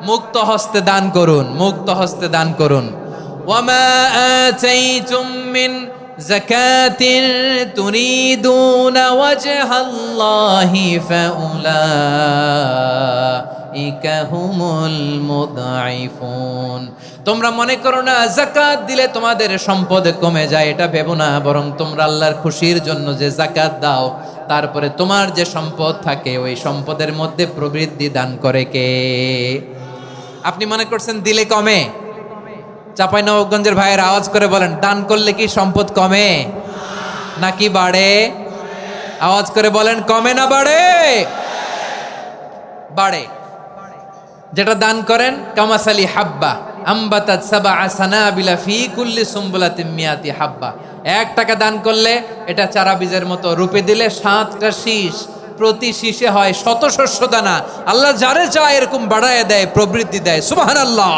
মুক্ত হস্তে দান করুন, মুক্ত হস্তে দান করুন। ওয়ামা আতাইতুম মিন যাকাতিন তুরিদুনা ওয়াজহাল্লাহি ফাউলাইকা হুমুল মুদঈফুন। তোমরা মনে করো না যাকাত দিলে তোমাদের সম্পদ কমে যায়, এটা ভেবো না, বরং তোমরা আল্লাহর খুশির জন্য যে যাকাত দাও, তারপরে তোমার যে সম্পদ থাকে ওই সম্পদের মধ্যে প্রবৃদ্ধি দান করে কে? আপনি মনে করছেন দিলে কমে? চাঁপাইনবাবগঞ্জের ভাইয়ের আওয়াজ করে বলেন, দান করলে কি সম্পদ কমে নাকি বাড়ে? আওয়াজ করে বলেন, কমে না বাড়ে? বাড়ে। যেটা দান করেন, কামাসালি হাব্বা আম্বাতাত সাবআ সানাবিলা ফি কুল্লি সুম্বুলাতিন মিয়াতি হাব্বা। 1 টাকা দান করলে এটা চারা বীজের মতো, রূপে দিলে 7টা শীষ, প্রতি শীষে হয় 100 শস্য দানা। আল্লাহ যারে চায় এরকম বাড়ায় দেয়, প্রবৃদ্ধি দেয়। সুবহানাল্লাহ।